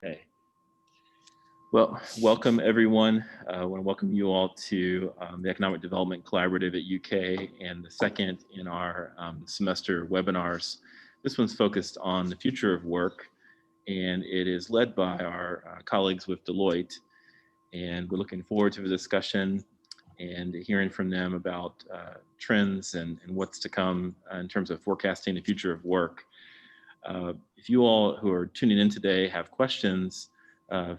Okay. Well, welcome everyone. I want to welcome you all to the Economic Development Collaborative at UK and the second in our semester webinars. This one's focused on the future of work, and it is led by our colleagues with Deloitte. And we're looking forward to the discussion and hearing from them about trends and what's to come in terms of forecasting the future of work. If you all who are tuning in today have questions,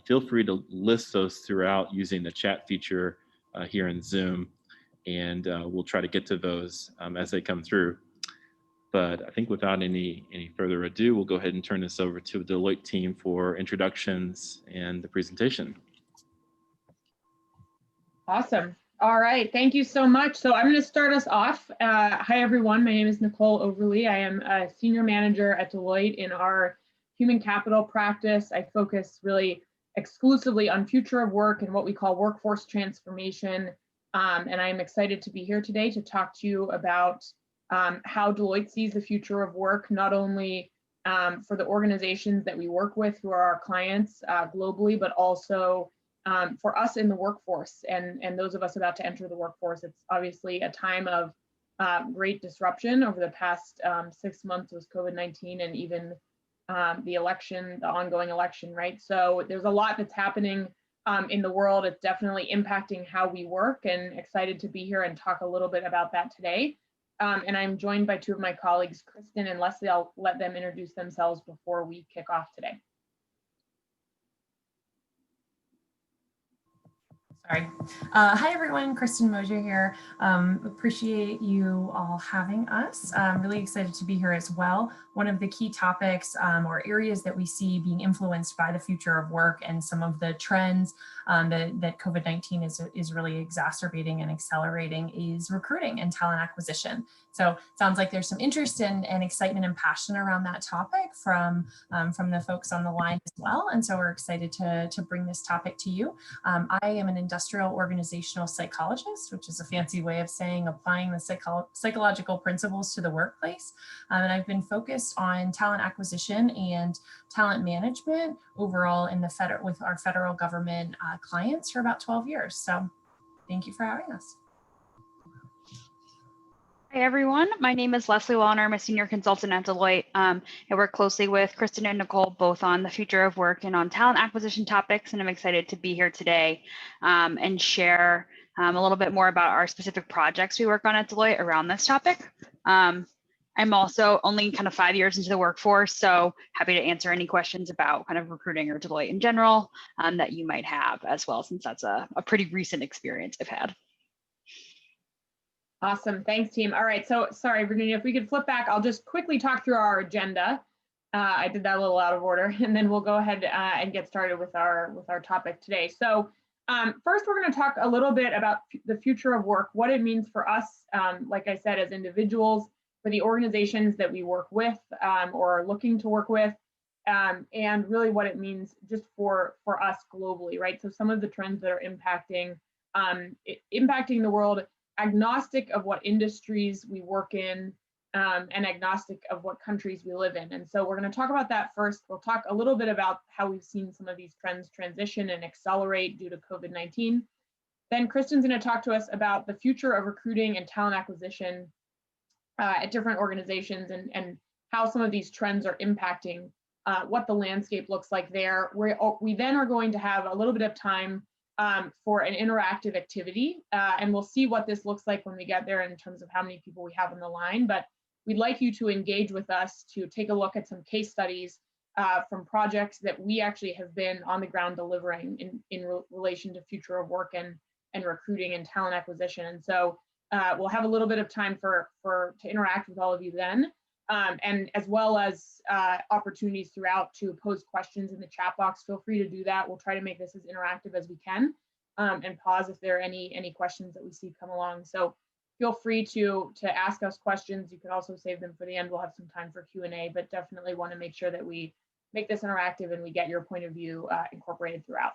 feel free to list those throughout using the chat feature here in Zoom, and we'll try to get to those as they come through. But I think without any further ado, we'll go ahead and turn this over to the Deloitte team for introductions and the presentation. Awesome. All right, thank you so much. So I'm going to start us off. Hi, everyone. My name is Nicole Overly. I am a senior manager at Deloitte in our human capital practice. I focus really exclusively on future of work and what we call workforce transformation. And I'm excited to be here today to talk to you about how Deloitte sees the future of work, not only for the organizations that we work with who are our clients globally, but also for us in the workforce and those of us about to enter the workforce. It's obviously a time of great disruption over the past 6 months with COVID-19 and even the election, the ongoing election, right? So there's a lot that's happening in the world. It's definitely impacting how we work, and excited to be here and talk a little bit about that today. And I'm joined by two of my colleagues, Kristen and Leslie. I'll let them introduce themselves before we kick off today. Sorry. Hi, everyone. Kristen Mosier here. Appreciate you all having us. I'm really excited to be here as well. One of the key topics or areas that we see being influenced by the future of work and some of the trends that COVID-19 is really exacerbating and accelerating is recruiting and talent acquisition. So it sounds like there's some interest and excitement and passion around that topic from the folks on the line as well. And so we're excited to bring this topic to you. I am an industrial organizational psychologist, which is a fancy way of saying applying the psychological principles to the workplace. And I've been focused on talent acquisition and talent management overall in the with our federal government clients for about 12 years. So thank you for having us. Hi, everyone. My name is Leslie Wallner. I'm a senior consultant at Deloitte. I work closely with Kristen and Nicole, both on the future of work and on talent acquisition topics. And I'm excited to be here today and share a little bit more about our specific projects we work on at Deloitte around this topic. I'm also only kind of 5 years into the workforce, so happy to answer any questions about kind of recruiting or Deloitte in general that you might have as well, since that's a pretty recent experience I've had. Awesome, thanks team. All right, so sorry, Virginia, if we could flip back, I'll just quickly talk through our agenda. I did that a little out of order, and then we'll go ahead and get started with our topic today. So first, we're going to talk a little bit about the future of work, what it means for us, like I said, as individuals, for the organizations that we work with or are looking to work with, and really what it means just for us globally, right? So some of the trends that are impacting the world, agnostic of what industries we work in, and agnostic of what countries we live in. And so we're going to talk about that first. We'll talk a little bit about how we've seen some of these trends transition and accelerate due to COVID-19. Then Kristen's going to talk to us about the future of recruiting and talent acquisition at different organizations and how some of these trends are impacting what the landscape looks like there. We then are going to have a little bit of time for an interactive activity, and we'll see what this looks like when we get there in terms of how many people we have on the line. But we'd like you to engage with us to take a look at some case studies from projects that we actually have been on the ground delivering in relation to future of work and recruiting and talent acquisition. And so we'll have a little bit of time to interact with all of you then, and as well as opportunities throughout to pose questions in the chat box. Feel free to do that. We'll try to make this as interactive as we can, and pause if there are any questions that we see come along. So feel free to ask us questions. You can also save them for the end. We'll have some time for Q&A, but definitely want to make sure that we make this interactive and we get your point of view incorporated throughout.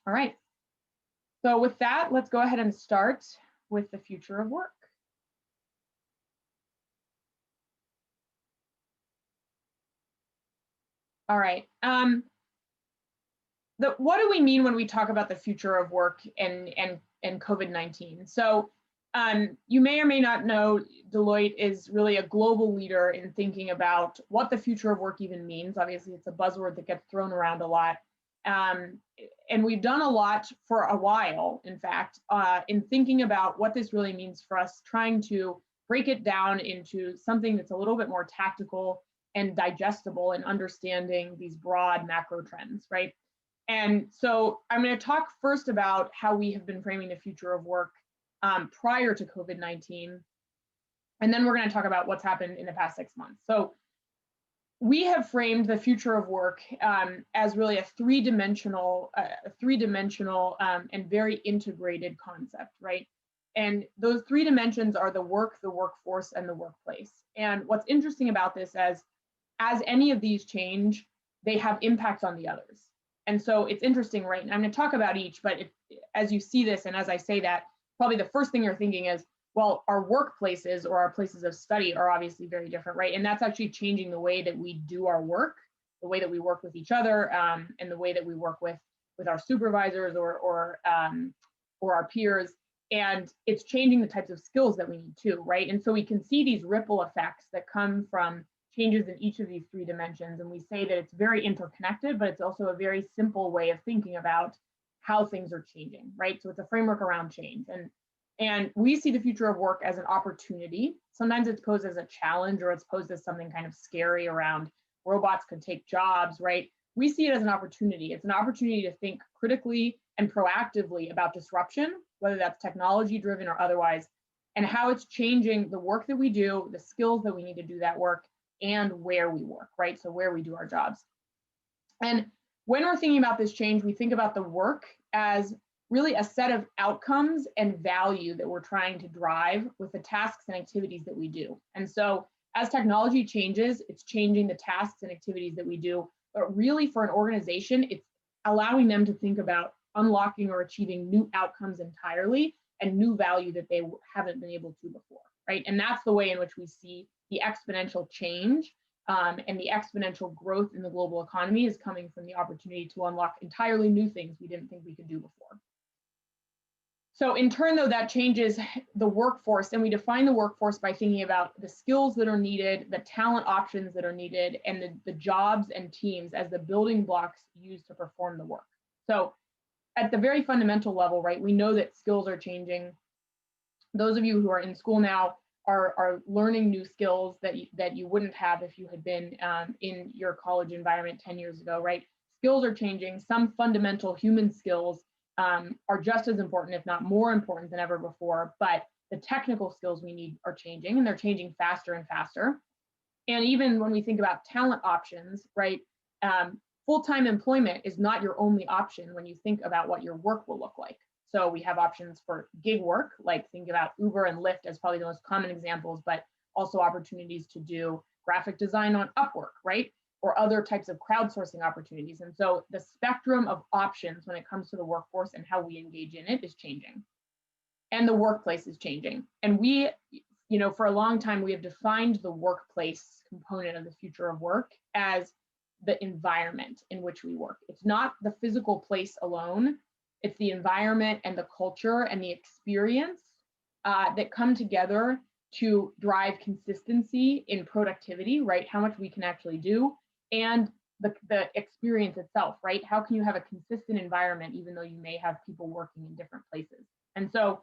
All right. So with that, let's go ahead and start with the future of work. All right. What do we mean when we talk about the future of work and COVID-19? So you may or may not know Deloitte is really a global leader in thinking about what the future of work even means. Obviously, it's a buzzword that gets thrown around a lot. And we've done a lot for a while, in fact, in thinking about what this really means for us, trying to break it down into something that's a little bit more tactical and digestible in understanding these broad macro trends, right? And so I'm going to talk first about how we have been framing the future of work prior to COVID-19. And then we're going to talk about what's happened in the past 6 months. So we have framed the future of work as really a three-dimensional and very integrated concept, right? And those three dimensions are the work, the workforce, and the workplace. And what's interesting about this as any of these change, they have impacts on the others. And so it's interesting, right? And I'm going to talk about each, but as you see this, and as I say that, probably the first thing you're thinking is, well, our workplaces or our places of study are obviously very different, right? And that's actually changing the way that we do our work, the way that we work with each other, and the way that we work with our supervisors or our peers. And it's changing the types of skills that we need too, right? And so we can see these ripple effects that come from changes in each of these three dimensions. And we say that it's very interconnected, but it's also a very simple way of thinking about how things are changing, right? So it's a framework around change. And we see the future of work as an opportunity. Sometimes it's posed as a challenge, or it's posed as something kind of scary around robots could take jobs, right? We see it as an opportunity. It's an opportunity to think critically and proactively about disruption, whether that's technology driven or otherwise, and how it's changing the work that we do, the skills that we need to do that work, and where we work, right? So where we do our jobs. And when we're thinking about this change, we think about the work as really a set of outcomes and value that we're trying to drive with the tasks and activities that we do. And so as technology changes, it's changing the tasks and activities that we do, but really for an organization, it's allowing them to think about unlocking or achieving new outcomes entirely and new value that they haven't been able to before, right? And that's the way in which we see the exponential change and the exponential growth in the global economy is coming from the opportunity to unlock entirely new things we didn't think we could do before. So in turn, though, that changes the workforce, and we define the workforce by thinking about the skills that are needed, the talent options that are needed, and the jobs and teams as the building blocks used to perform the work. So at the very fundamental level, right, we know that skills are changing. Those of you who are in school now are learning new skills that you wouldn't have if you had been in your college environment 10 years ago, right? Skills are changing. Some fundamental human skills are just as important, if not more important than ever before, but the technical skills we need are changing, and they're changing faster and faster. And even when we think about talent options, right, full-time employment is not your only option when you think about what your work will look like. So we have options for gig work, like think about Uber and Lyft as probably the most common examples, but also opportunities to do graphic design on Upwork, right? Or other types of crowdsourcing opportunities. And so the spectrum of options when it comes to the workforce and how we engage in it is changing. And the workplace is changing. And we, for a long time, we have defined the workplace component of the future of work as the environment in which we work. It's not the physical place alone. It's the environment and the culture and the experience that come together to drive consistency in productivity, right? How much we can actually do, and the experience itself, right? How can you have a consistent environment even though you may have people working in different places? And so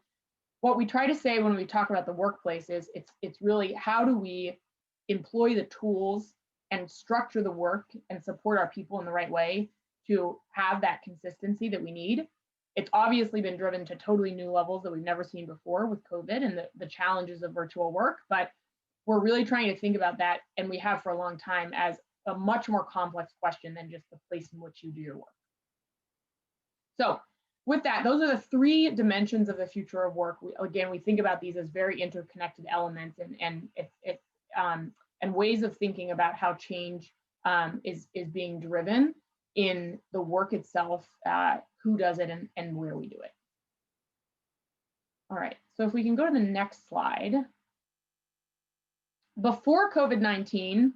what we try to say when we talk about the workplace is it's really how do we employ the tools and structure the work and support our people in the right way to have that consistency that we need. It's obviously been driven to totally new levels that we've never seen before with COVID and the challenges of virtual work, but we're really trying to think about that, and we have for a long time, as a much more complex question than just the place in which you do your work. So with that, those are the three dimensions of the future of work. We think about these as very interconnected elements and ways of thinking about how change is being driven in the work itself, who does it, and where we do it. All right, so if we can go to the next slide. Before COVID-19,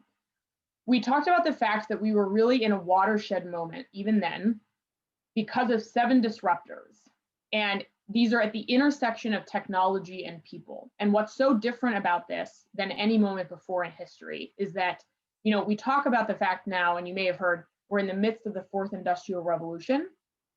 we talked about the fact that we were really in a watershed moment, even then, because of 7 disruptors. And these are at the intersection of technology and people. And what's so different about this than any moment before in history is that, we talk about the fact now, and you may have heard, we're in the midst of the 4th industrial revolution.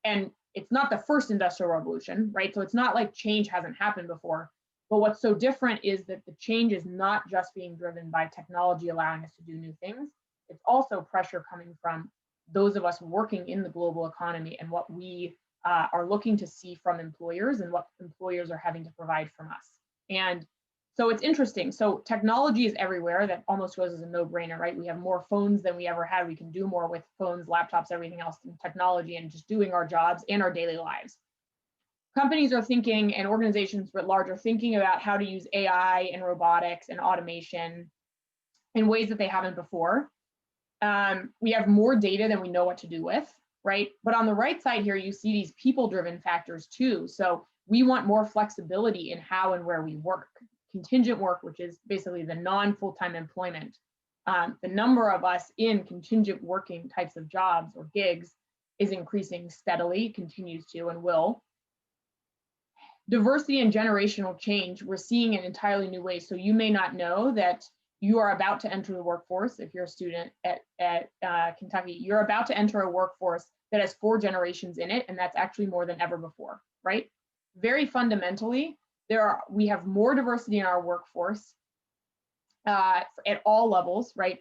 And it's not the 1st industrial revolution, right? So it's not like change hasn't happened before. But what's so different is that the change is not just being driven by technology allowing us to do new things. It's also pressure coming from those of us working in the global economy and what we are looking to see from employers and what employers are having to provide from us. And so it's interesting. So technology is everywhere. That almost goes as a no-brainer, right? We have more phones than we ever had. We can do more with phones, laptops, everything else than technology and just doing our jobs and our daily lives. Companies are thinking, and organizations writ large are thinking about how to use AI and robotics and automation in ways that they haven't before. We have more data than we know what to do with, right? But on the right side here, you see these people-driven factors too. So we want more flexibility in how and where we work. Contingent work, which is basically the non-full-time employment. The number of us in contingent working types of jobs or gigs is increasing steadily, continues to and will. Diversity and generational change, we're seeing in entirely new ways. So you may not know that you are about to enter the workforce. If you're a student at Kentucky, you're about to enter a workforce that has 4 generations in it, and that's actually more than ever before, right? Very fundamentally, we have more diversity in our workforce at all levels, right,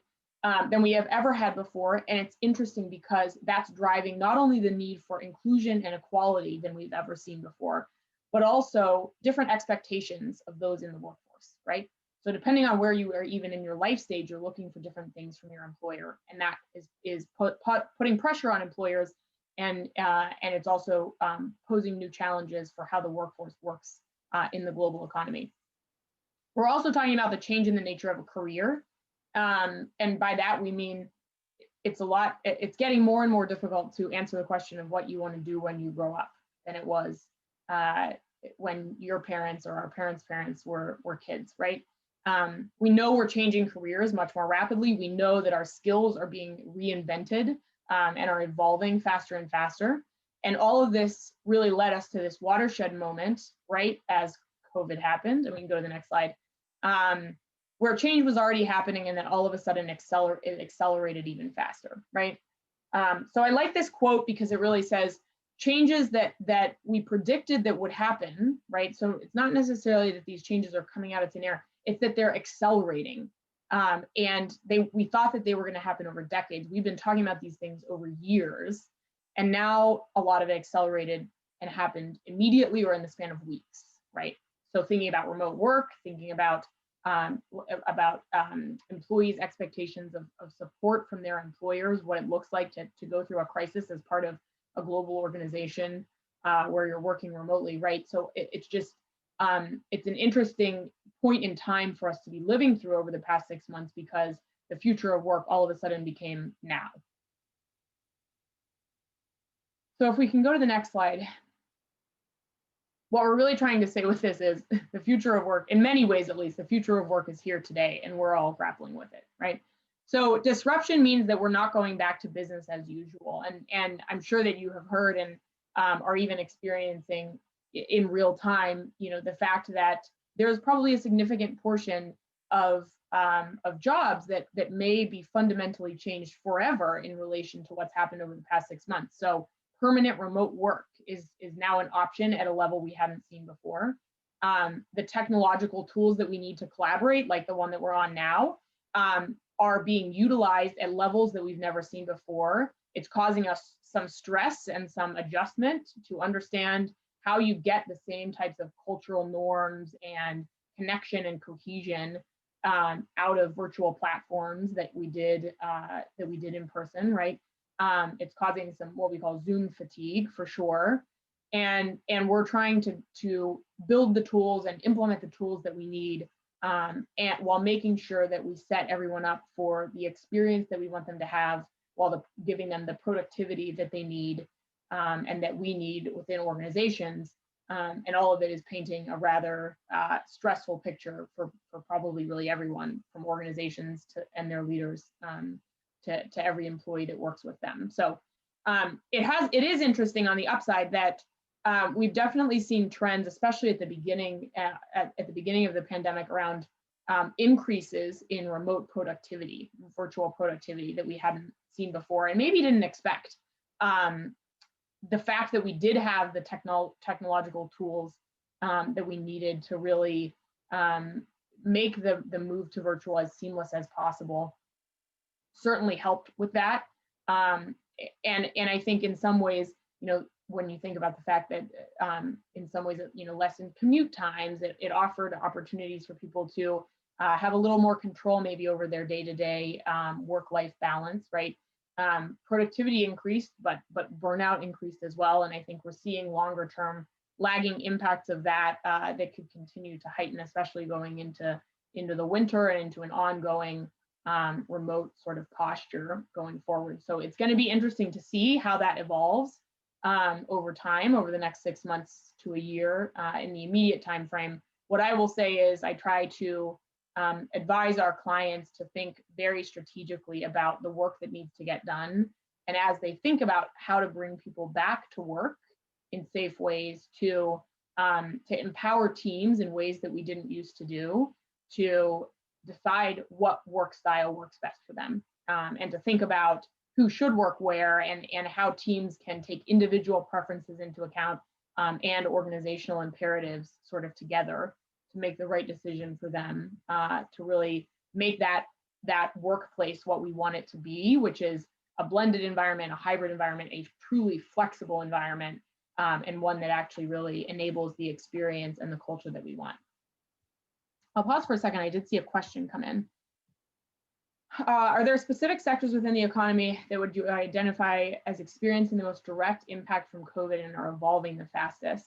than we have ever had before. And it's interesting because that's driving not only the need for inclusion and equality than we've ever seen before, but also different expectations of those in the workforce, right? So depending on where you are, even in your life stage, you're looking for different things from your employer, and that is putting pressure on employers, and it's also posing new challenges for how the workforce works in the global economy. We're also talking about the change in the nature of a career, and by that we mean it's getting more and more difficult to answer the question of what you want to do when you grow up than it was when your parents or our parents' parents were kids, right? We know we're changing careers much more rapidly. We know that our skills are being reinvented and are evolving faster and faster. And all of this really led us to this watershed moment, right, as COVID happened. And we can go to the next slide, where change was already happening and then all of a sudden it accelerated even faster, right? So I like this quote because it really says, changes that we predicted that would happen, right? So it's not necessarily that these changes are coming out of thin air, it's that they're accelerating. And we thought that they were going to happen over decades. We've been talking about these things over years, and now a lot of it accelerated and happened immediately or in the span of weeks, right? So thinking about remote work, thinking about employees' expectations of support from their employers, what it looks like to go through a crisis as part of a global organization where you're working remotely, right? So it's just, it's an interesting point in time for us to be living through over the past 6 months because the future of work all of a sudden became now. So if we can go to the next slide. What we're really trying to say with this is the future of work, in many ways at least, the future of work is here today and we're all grappling with it, right? So disruption means that we're not going back to business as usual. And I'm sure that you have heard and are even experiencing in real time, the fact that there's probably a significant portion of jobs that may be fundamentally changed forever in relation to what's happened over the past 6 months. So permanent remote work is now an option at a level we haven't seen before. The technological tools that we need to collaborate, like the one that we're on now, are being utilized at levels that we've never seen before. It's causing us some stress and some adjustment to understand how you get the same types of cultural norms and connection and cohesion out of virtual platforms that we did in person, right? It's causing some what we call Zoom fatigue for sure. And we're trying to build the tools and implement the tools that we need, and while making sure that we set everyone up for the experience that we want them to have, while giving them the productivity that they need and that we need within organizations. And all of it is painting a rather stressful picture for probably really everyone, from organizations and their leaders to every employee that works with them. So it is interesting on the upside that we've definitely seen trends, especially at the beginning at the beginning of the pandemic, around increases in remote productivity, virtual productivity that we hadn't seen before and maybe didn't expect. The fact that we did have the technological tools that we needed to really make the move to virtual as seamless as possible certainly helped with that. And I think in some ways, when you think about the fact that in some ways, lessened commute times, it offered opportunities for people to have a little more control maybe over their day-to-day work-life balance, right? Productivity increased, but burnout increased as well. And I think we're seeing longer-term lagging impacts of that that could continue to heighten, especially going into the winter and into an ongoing remote sort of posture going forward. So it's going to be interesting to see how that evolves over time, over the next 6 months to a year. In the immediate time frame, what I will say is I try to advise our clients to think very strategically about the work that needs to get done. And as they think about how to bring people back to work in safe ways, to empower teams in ways that we didn't used to do, to decide what work style works best for them, and to think about who should work where, and how teams can take individual preferences into account and organizational imperatives sort of together to make the right decision for them, to really make that workplace what we want it to be, which is a blended environment, a hybrid environment, a truly flexible environment, and one that actually really enables the experience and the culture that we want. I'll pause for a second. I did see a question come in. Are there specific sectors within the economy that would you identify as experiencing the most direct impact from COVID and are evolving the fastest?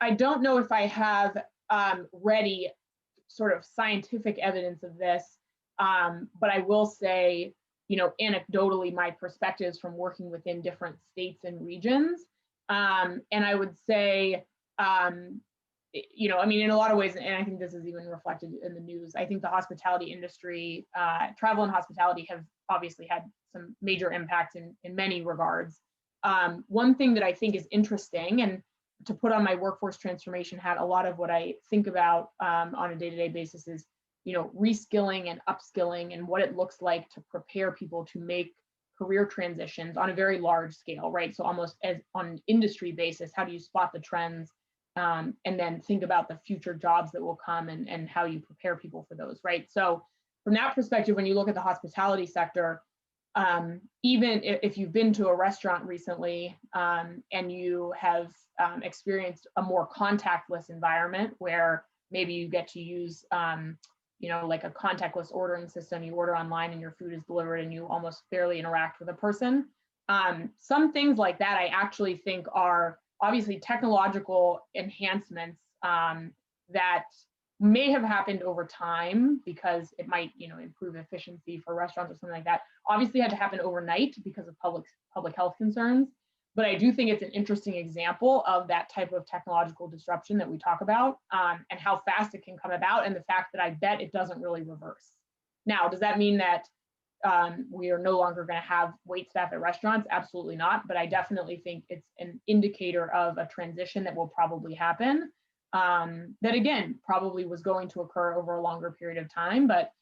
I don't know if I have ready sort of scientific evidence of this, but I will say, anecdotally, my perspectives from working within different states and regions. And I would say, in a lot of ways, and I think this is even reflected in the news, I think the hospitality industry, travel and hospitality have obviously had some major impacts in many regards. One thing that I think is interesting, and to put on my workforce transformation hat, a lot of what I think about on a day-to-day basis is, reskilling and upskilling and what it looks like to prepare people to make career transitions on a very large scale, right? So almost as on an industry basis, how do you spot the trends and then think about the future jobs that will come and how you prepare people for those, right? So from that perspective, when you look at the hospitality sector, even if you've been to a restaurant recently and you have experienced a more contactless environment where maybe you get to use, like a contactless ordering system, you order online and your food is delivered and you almost barely interact with a person. Some things like that I actually think are obviously technological enhancements that may have happened over time because it might, improve efficiency for restaurants or something like that. Obviously had to happen overnight because of public health concerns. But I do think it's an interesting example of that type of technological disruption that we talk about, and how fast it can come about, and the fact that I bet it doesn't really reverse. Now, does that mean that we are no longer going to have wait staff at restaurants? Absolutely not. But I definitely think it's an indicator of a transition that will probably happen. That again, probably was going to occur over a longer period of time, but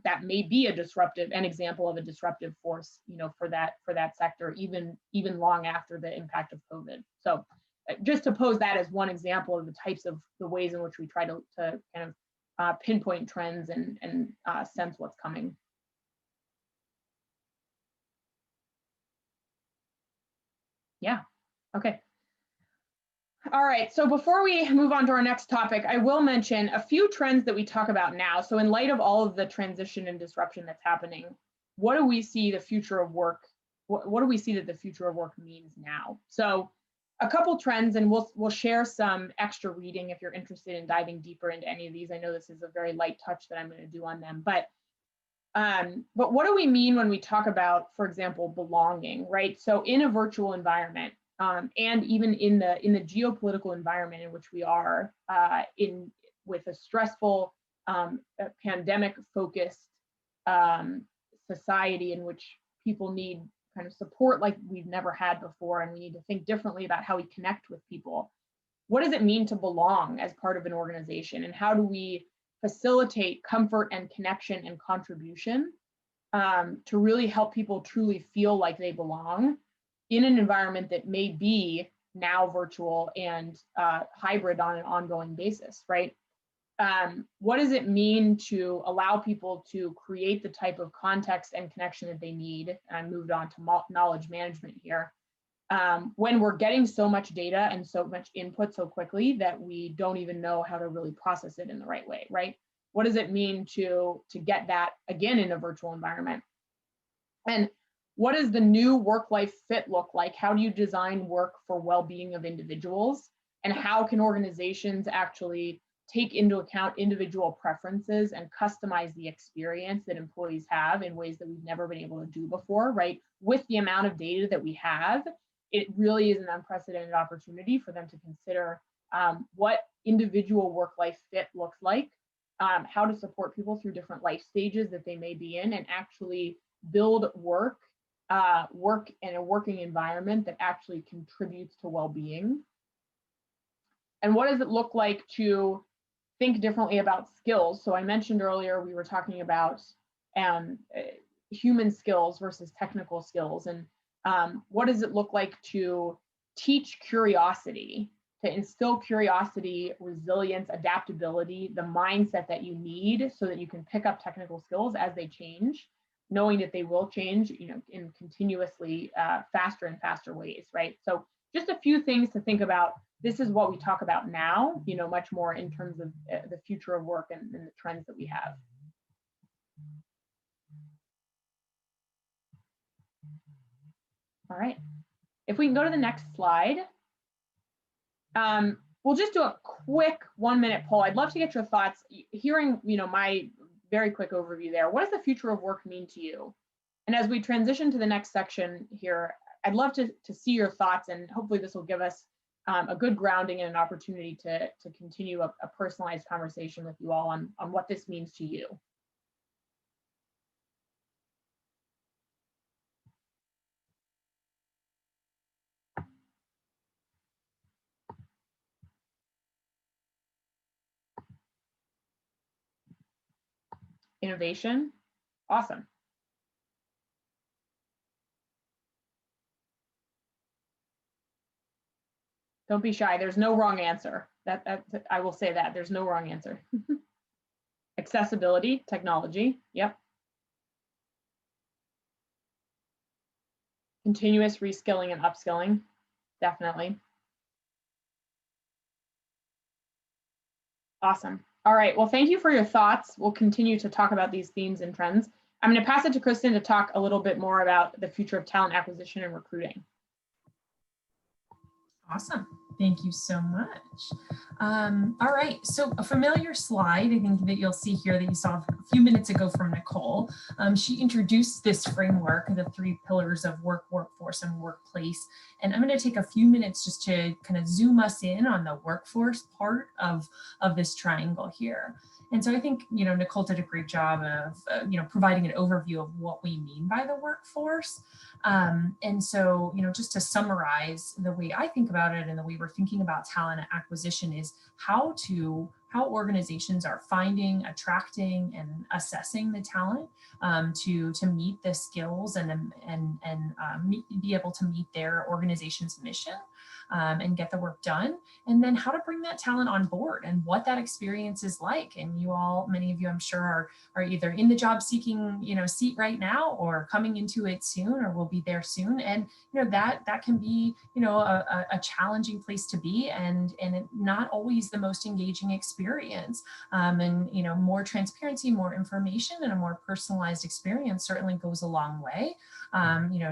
that may be an example of a disruptive force, for that sector, even long after the impact of COVID. So just to pose that as one example of the types of the ways in which we try to kind of pinpoint trends and sense what's coming. Yeah, okay. All right, so before we move on to our next topic, I will mention a few trends that we talk about now. So in light of all of the transition and disruption that's happening, what do we see the future of work? What do we see that the future of work means now? So a couple trends, and we'll share some extra reading if you're interested in diving deeper into any of these. I know this is a very light touch that I'm going to do on them, but what do we mean when we talk about, for example, belonging, right? So in a virtual environment, and even in the geopolitical environment in which we are with a stressful a pandemic-focused society in which people need kind of support like we've never had before, and we need to think differently about how we connect with people. What does it mean to belong as part of an organization, and how do we facilitate comfort and connection and contribution to really help people truly feel like they belong in an environment that may be now virtual and hybrid on an ongoing basis, right? What does it mean to allow people to create the type of context and connection that they need? And I moved on to knowledge management here. When we're getting so much data and so much input so quickly that we don't even know how to really process it in the right way, right? What does it mean to get that again in a virtual environment? And what does the new work-life fit look like? How do you design work for well-being of individuals? And how can organizations actually take into account individual preferences and customize the experience that employees have in ways that we've never been able to do before, right? With the amount of data that we have, it really is an unprecedented opportunity for them to consider what individual work-life fit looks like, how to support people through different life stages that they may be in, and actually build work in a working environment that actually contributes to well-being. And what does it look like to think differently about skills? So I mentioned earlier, we were talking about human skills versus technical skills. And what does it look like to teach curiosity, to instill curiosity, resilience, adaptability, the mindset that you need so that you can pick up technical skills as they change, knowing that they will change, in continuously faster and faster ways, right? So just a few things to think about. This is what we talk about now, much more in terms of the future of work and the trends that we have. All right, if we can go to the next slide. We'll just do a quick 1-minute poll. I'd love to get your thoughts, hearing, my very quick overview there. What does the future of work mean to you? And as we transition to the next section here, I'd love to see your thoughts, and hopefully this will give us a good grounding and an opportunity to continue a personalized conversation with you all on what this means to you. Innovation, awesome. Don't be shy. There's no wrong answer. That I will say that there's no wrong answer. Accessibility, technology. Yep. Continuous reskilling and upskilling. Definitely. Awesome. All right. Well, thank you for your thoughts. We'll continue to talk about these themes and trends. I'm going to pass it to Kristen to talk a little bit more about the future of talent acquisition and recruiting. Awesome. Thank you so much. All right, so a familiar slide, I think that you'll see here that you saw a few minutes ago from Nicole. She introduced this framework, the 3 pillars of work, workforce, and workplace. And I'm going to take a few minutes just to kind of zoom us in on the workforce part of this triangle here. And so I think, Nicole did a great job of, providing an overview of what we mean by the workforce. And so, just to summarize the way I think about it and the way we're thinking about talent acquisition is how organizations are finding, attracting, and assessing the talent to meet the skills and be able to meet their organization's mission and get the work done. And then how to bring that talent on board and what that experience is like. And you all, many of you, I'm sure, are either in the job seeking, seat right now or coming into it soon or will be there soon. And, that can be, a challenging place to be and not always the most engaging experience. And, more transparency, more information, and a more personalized experience certainly goes a long way,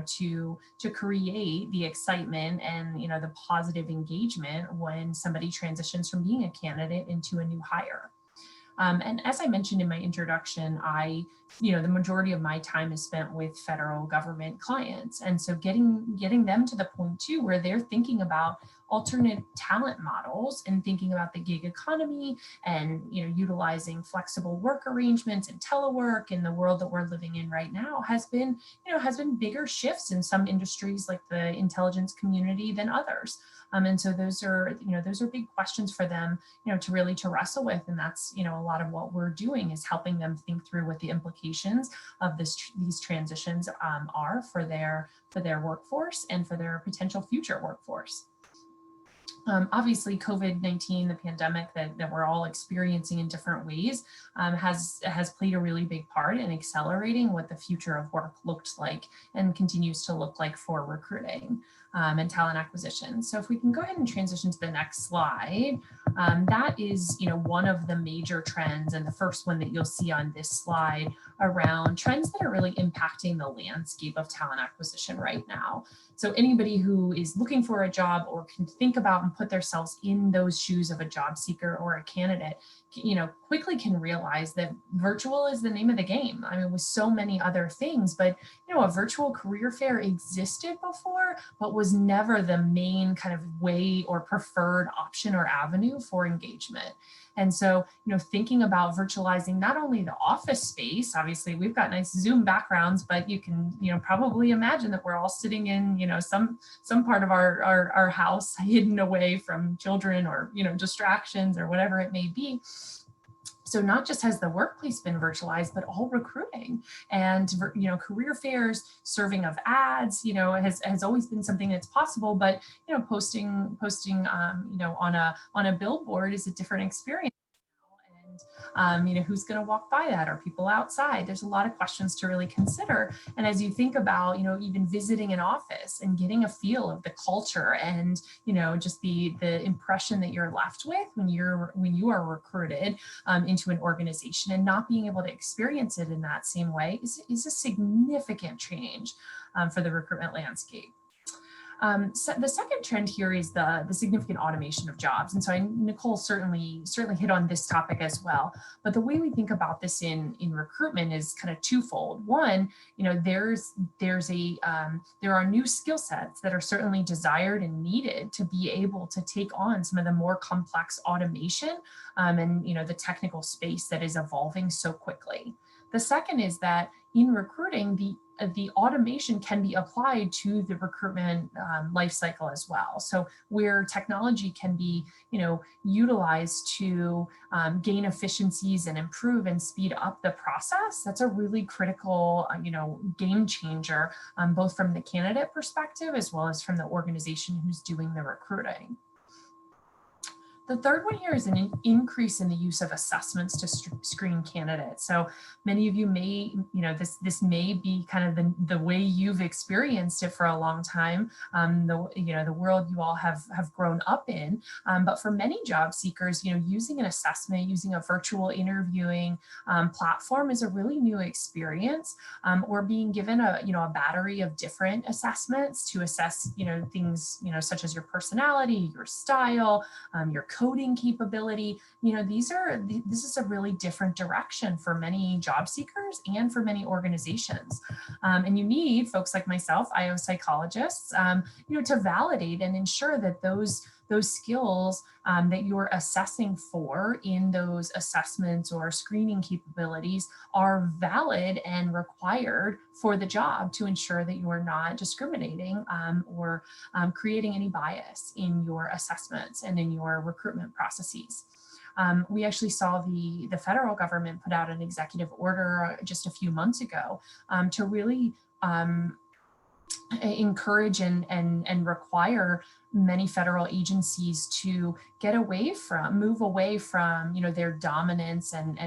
to create the excitement and, the positive engagement when somebody transitions from being a candidate into a new hire. And as I mentioned in my introduction, the majority of my time is spent with federal government clients. And so getting them to the point too, where they're thinking about alternate talent models and thinking about the gig economy and, utilizing flexible work arrangements and telework in the world that we're living in right now has been bigger shifts in some industries like the intelligence community than others. And so those are big questions for them, to wrestle with. And that's, a lot of what we're doing is helping them think through what the implications of these transitions are for their workforce and for their potential future workforce. Obviously, COVID-19, the pandemic that we're all experiencing in different ways, has played a really big part in accelerating what the future of work looked like and continues to look like for recruiting and talent acquisition. So if we can go ahead and transition to the next slide, that is, one of the major trends and the first one that you'll see on this slide around trends that are really impacting the landscape of talent acquisition right now. So anybody who is looking for a job or can think about and put themselves in those shoes of a job seeker or a candidate, quickly can realize that virtual is the name of the game. I mean, with so many other things, but a virtual career fair existed before, but was never the main kind of way or preferred option or avenue for engagement. And so, thinking about virtualizing not only the office space, obviously we've got nice Zoom backgrounds, but you can, probably imagine that we're all sitting in, some part of our house hidden away from children or, distractions or whatever it may be. So not just has the workplace been virtualized, but all recruiting and, career fairs, serving of ads, has always been something that's possible, but, posting, on a billboard is a different experience. And, who's going to walk by that? Are people outside? There's a lot of questions to really consider. And as you think about, even visiting an office and getting a feel of the culture and, just the impression that you're left with when you are recruited into an organization and not being able to experience it in that same way is a significant change for the recruitment landscape. So the second trend here is the significant automation of jobs. And so Nicole certainly hit on this topic as well. But the way we think about this in recruitment is kind of twofold. One, there are new skill sets that are certainly desired and needed to be able to take on some of the more complex automation and the technical space that is evolving so quickly. The second is that in recruiting, the automation can be applied to the recruitment life cycle as well. So where technology can be, utilized to gain efficiencies and improve and speed up the process, that's a really critical, game changer, both from the candidate perspective as well as from the organization who's doing the recruiting. The third one here is an increase in the use of assessments to screen candidates. So many of you may, this may be kind of the way you've experienced it for a long time, the world you all have grown up in. But for many job seekers, using an assessment, using a virtual interviewing platform is a really new experience. Or being given a battery of different assessments to assess, things, such as your personality, your style, your coding capability. This is a really different direction for many job seekers and for many organizations. And you need folks like myself, IO psychologists, to validate and ensure that those skills that you're assessing for in those assessments or screening capabilities are valid and required for the job to ensure that you are not discriminating or creating any bias in your assessments and in your recruitment processes. We actually saw the federal government put out an executive order just a few months ago to really encourage and require many federal agencies to move away from, their dominance and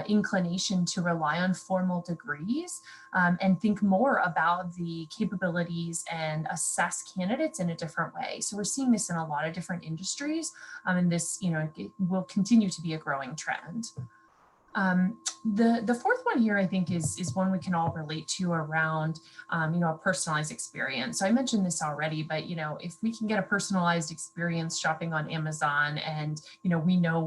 inclination to rely on formal degrees and think more about the capabilities and assess candidates in a different way. So we're seeing this in a lot of different industries, and this, it will continue to be a growing trend. The fourth one here, I think, is one we can all relate to around, a personalized experience. So I mentioned this already, but, if we can get a personalized experience shopping on Amazon and, we know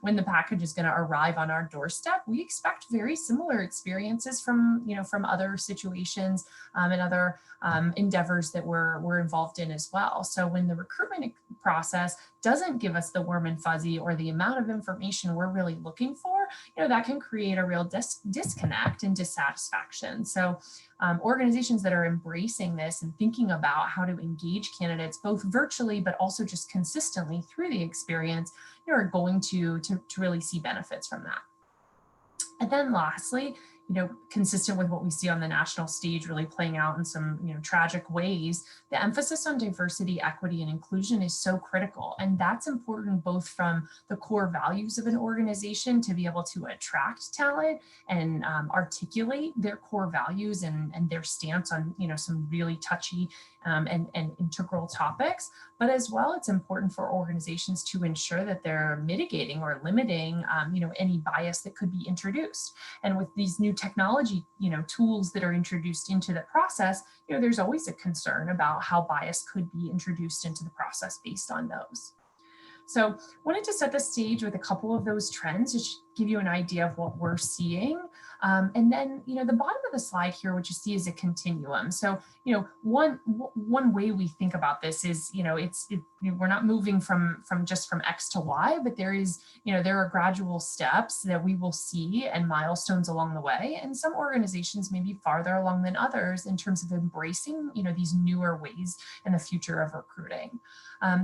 when the package is going to arrive on our doorstep, we expect very similar experiences from, from other situations and other endeavors that we're involved in as well. So when the recruitment process doesn't give us the warm and fuzzy or the amount of information we're really looking for, that can create a real disconnect and dissatisfaction. So organizations that are embracing this and thinking about how to engage candidates both virtually but also just consistently through the experience, are going to really see benefits from that. And then lastly, consistent with what we see on the national stage really playing out in some, tragic ways, the emphasis on diversity, equity, and inclusion is so critical. And that's important both from the core values of an organization to be able to attract talent and articulate their core values and their stance on, some really touchy and integral topics. But as well, it's important for organizations to ensure that they're mitigating or limiting, any bias that could be introduced. And with these new technology, tools that are introduced into the process, there's always a concern about how bias could be introduced into the process based on those. So wanted to set the stage with a couple of those trends to give you an idea of what we're seeing. And then, the bottom of the slide here, what you see is a continuum. So, one way we think about this is, we're not moving from X to Y, but there are gradual steps that we will see and milestones along the way. And some organizations may be farther along than others in terms of embracing, these newer ways in the future of recruiting.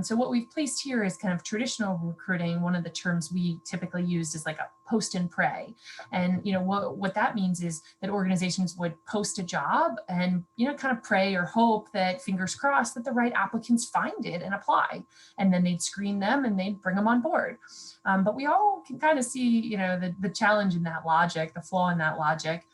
So what we've placed here is kind of traditional recruiting. One of the terms we typically use is like a post and pray. And, what that means is that organizations would post a job and, kind of pray or hope that, fingers crossed, that the right applicants find it and apply. And then they'd screen them and they'd bring them on board. But we all can kind of see, the challenge in that logic, the flaw in that logic.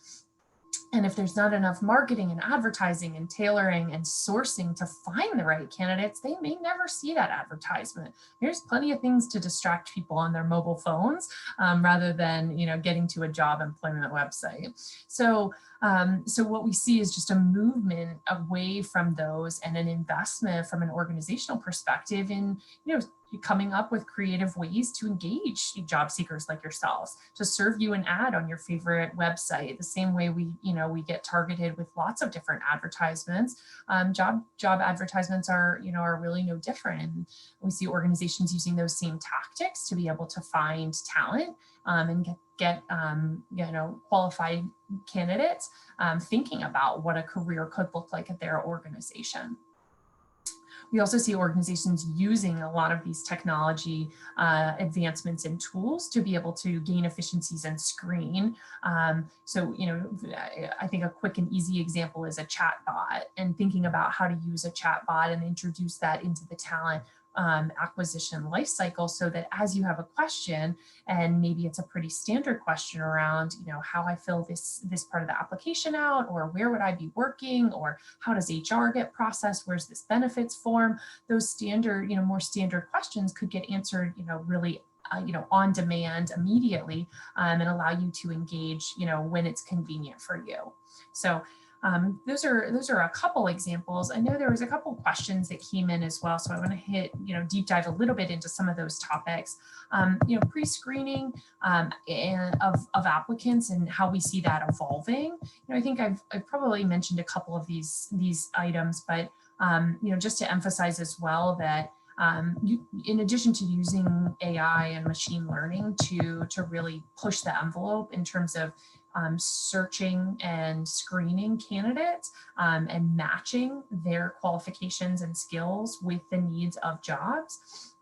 And if there's not enough marketing and advertising and tailoring and sourcing to find the right candidates, they may never see that advertisement. There's plenty of things to distract people on their mobile phones rather than, getting to a job employment website. So what we see is just a movement away from those and an investment from an organizational perspective in, coming up with creative ways to engage job seekers like yourselves, to serve you an ad on your favorite website, the same way we get targeted with lots of different advertisements. Job advertisements are really no different. And we see organizations using those same tactics to be able to find talent and get qualified candidates, thinking about what a career could look like at their organization. We also see organizations using a lot of these technology advancements and tools to be able to gain efficiencies and screen. So, I think a quick and easy example is a chatbot, and thinking about how to use a chatbot and introduce that into the talent acquisition lifecycle, so that as you have a question, and maybe it's a pretty standard question around, how I fill this part of the application out, or where would I be working, or how does HR get processed, where's this benefits form, those standard, more standard questions could get answered, really on demand immediately, and allow you to engage, when it's convenient for you. So those are a couple examples. I know there was a couple questions that came in as well, so I want to hit, deep dive a little bit into some of those topics. Pre-screening and of applicants and how we see that evolving. I think I've probably mentioned a couple of these items, but just to emphasize as well that in addition to using AI and machine learning to really push the envelope in terms of searching and screening candidates and matching their qualifications and skills with the needs of jobs.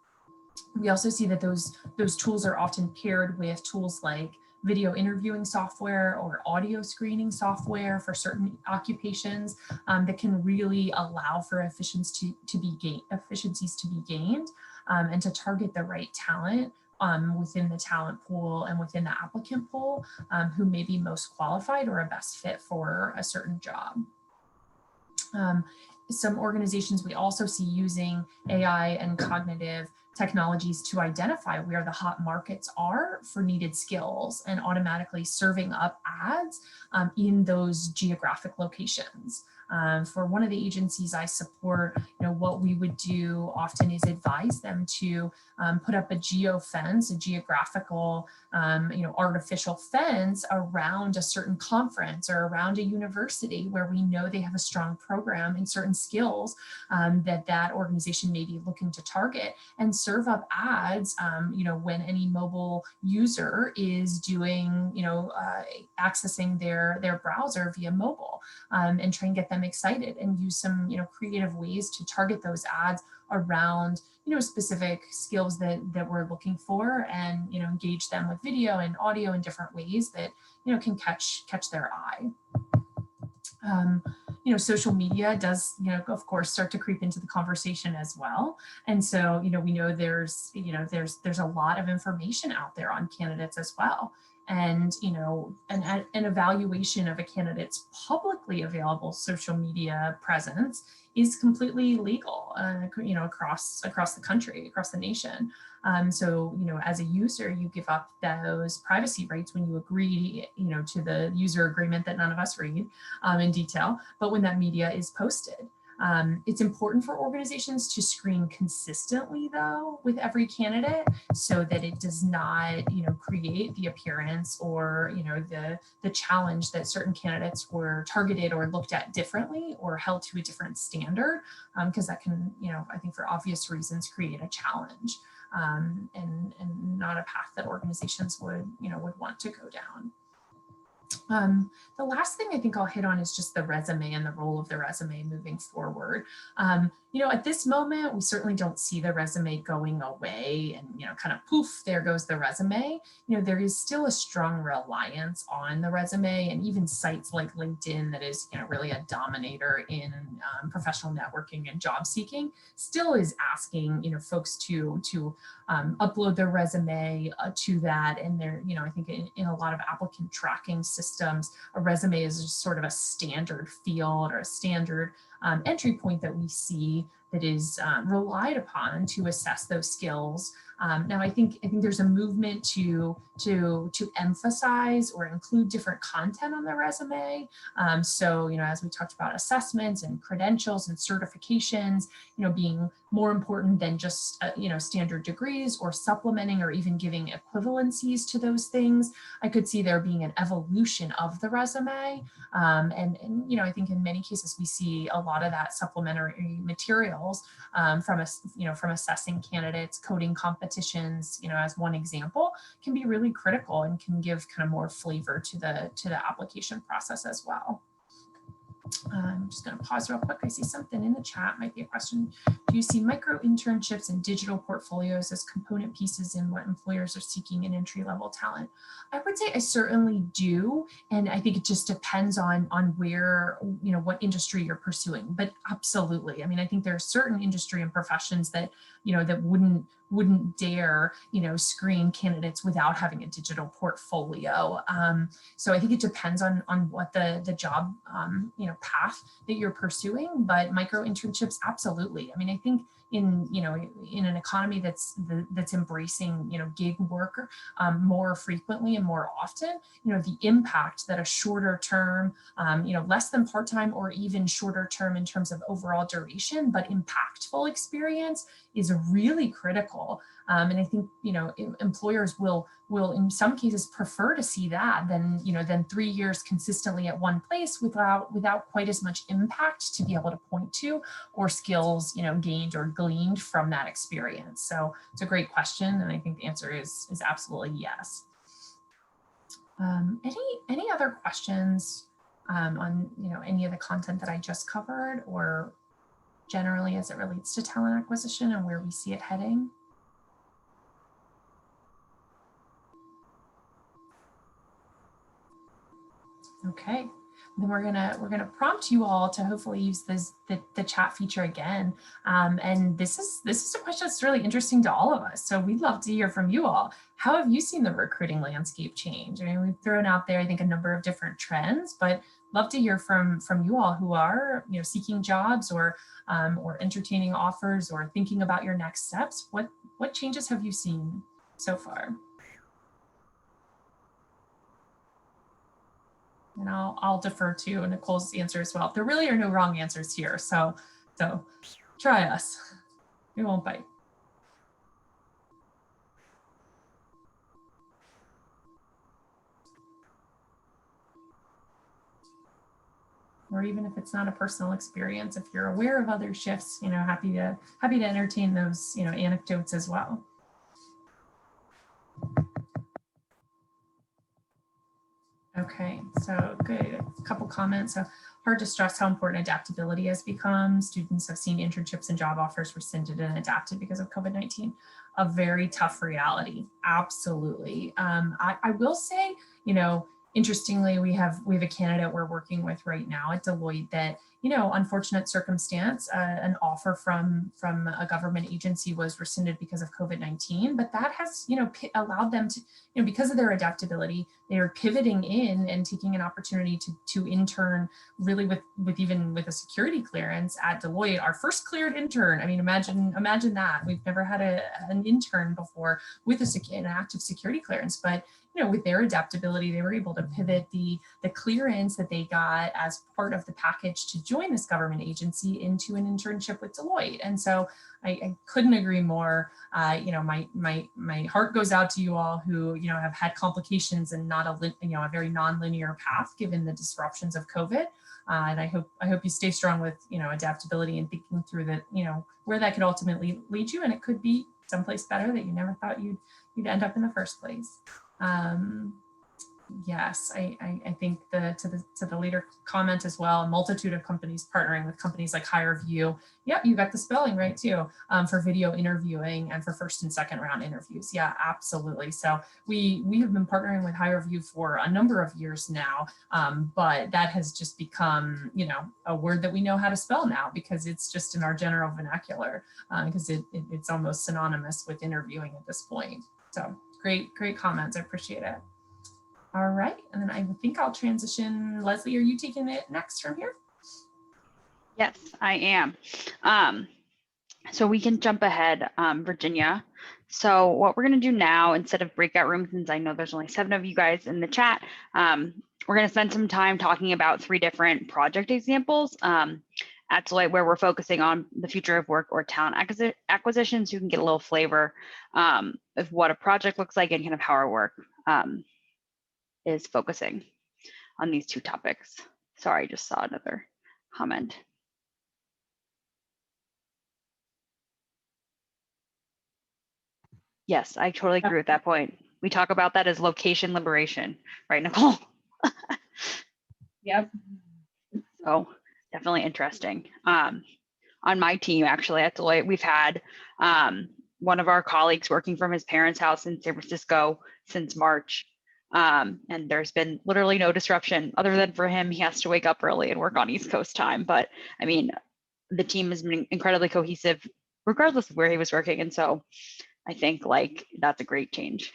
We also see that those tools are often paired with tools like video interviewing software or audio screening software for certain occupations that can really allow for efficiencies to be gained and to target the right talent within the talent pool and within the applicant pool who may be most qualified or a best fit for a certain job. Some organizations we also see using AI and cognitive technologies to identify where the hot markets are for needed skills and automatically serving up ads in those geographic locations. For one of the agencies I support, what we would do often is advise them to put up a geofence, a geographical, artificial fence around a certain conference or around a university where we know they have a strong program in certain skills that organization may be looking to target, and serve up ads, when any mobile user is doing, accessing their browser via mobile, and try and get them excited and use some, creative ways to target those ads around, specific skills that we're looking for, and, engage them with video and audio in different ways that, can catch their eye. Social media does, of course, start to creep into the conversation as well. And so, we know there's a lot of information out there on candidates as well. And, an evaluation of a candidate's publicly available social media presence is completely legal, across the country, across the nation. So, as a user, you give up those privacy rights when you agree, to the user agreement that none of us read in detail. But when that media is posted, it's important for organizations to screen consistently, though, with every candidate, so that it does not, create the appearance or, the challenge that certain candidates were targeted or looked at differently or held to a different standard, because that can, I think for obvious reasons, create a challenge, and not a path that organizations would want to go down. The last thing I think I'll hit on is just the resume and the role of the resume moving forward. At this moment, we certainly don't see the resume going away and, kind of poof, there goes the resume. There is still a strong reliance on the resume, and even sites like LinkedIn, that is, really a dominator in professional networking and job seeking, still is asking, folks to upload their resume to that. And there, I think in a lot of applicant tracking systems, a resume is just sort of a standard field or a standard entry point that we see that is relied upon to assess those skills. Now, I think there's a movement to emphasize or include different content on the resume. So, as we talked about, assessments and credentials and certifications, being more important than just, standard degrees, or supplementing or even giving equivalencies to those things. I could see there being an evolution of the resume. And I think in many cases we see a lot of that supplementary materials from assessing candidates, coding competitions, as one example, can be really critical and can give kind of more flavor to the application process as well. I'm just going to pause real quick. I see something in the chat, might be a question. Do you see micro internships and digital portfolios as component pieces in what employers are seeking in entry-level talent? I would say I certainly do. And I think it just depends on where, what industry you're pursuing, but absolutely. I mean, I think there are certain industry and professions that, that wouldn't dare, screen candidates without having a digital portfolio. So I think it depends on what the job, path that you're pursuing, but micro internships, absolutely. I mean, I think in an economy that's embracing, gig work more frequently and more often, the impact that a shorter term, less than part-time or even shorter term in terms of overall duration, but impactful experience is really critical. And I think, employers will in some cases prefer to see that than 3 years consistently at one place without quite as much impact to be able to point to, or skills, gained or gleaned from that experience. So it's a great question. And I think the answer is absolutely yes. Any other questions on, any of the content that I just covered, or generally as it relates to talent acquisition and where we see it heading? Okay, Then we're gonna prompt you all to hopefully use the chat feature again. And this is a question that's really interesting to all of us. So we'd love to hear from you all. How have you seen the recruiting landscape change? I mean, we've thrown out there, I think, a number of different trends, but love to hear from you all who are, you know, seeking jobs or entertaining offers or thinking about your next steps. What changes have you seen so far? And I'll defer to Nicole's answer as well. There really are no wrong answers here, so try us. We won't bite. Or even if it's not a personal experience, if you're aware of other shifts, you know, happy to entertain those, you know, anecdotes as well. Okay, so good, a couple comments. So hard to stress how important adaptability has become. Students have seen internships and job offers rescinded and adapted because of COVID-19. A very tough reality, absolutely. I will say, you know, interestingly, we have a candidate we're working with right now at Deloitte that, you know, unfortunate circumstance, an offer from a government agency was rescinded because of COVID-19, but that has, you know, allowed them to, you know, because of their adaptability, they are pivoting in and taking an opportunity to intern really with a security clearance at Deloitte, our first cleared intern. I mean, imagine that. We've never had an intern before with an active security clearance, but you know, with their adaptability, they were able to pivot the clearance that they got as part of the package to join this government agency into an internship with Deloitte. And so I couldn't agree more. You know, my heart goes out to you all who, you know, have had complications and not a very non-linear path given the disruptions of COVID. And I hope you stay strong with, you know, adaptability and thinking through that, you know, where that could ultimately lead you, and it could be someplace better that you never thought you'd end up in the first place. Yes, I think to the leader comment as well, a multitude of companies partnering with companies like HireVue. Yep, you got the spelling right too, for video interviewing and for first and second round interviews. Yeah, absolutely. So we have been partnering with HireVue for a number of years now, but that has just become, you know, a word that we know how to spell now because it's just in our general vernacular, because it's almost synonymous with interviewing at this point. So great comments. I appreciate it. All right, and then I think I'll transition. Leslie, are you taking it next from here? Yes, I am. So we can jump ahead, Virginia. So what we're going to do now, instead of breakout rooms, since I know there's only 7 of you guys in the chat, we're going to spend some time talking about 3 different project examples at Deloitte where we're focusing on the future of work or talent acquisition, so you can get a little flavor of what a project looks like and kind of how our work is focusing on these 2 topics. Sorry, I just saw another comment. Yes, I totally agree with that point. We talk about that as location liberation, right, Nicole? Yep. So definitely interesting. On my team, actually, at Deloitte, we've had one of our colleagues working from his parents' house in San Francisco since March. And there's been literally no disruption other than for him, he has to wake up early and work on East Coast time. But I mean, the team has been incredibly cohesive regardless of where he was working. And so I think like that's a great change.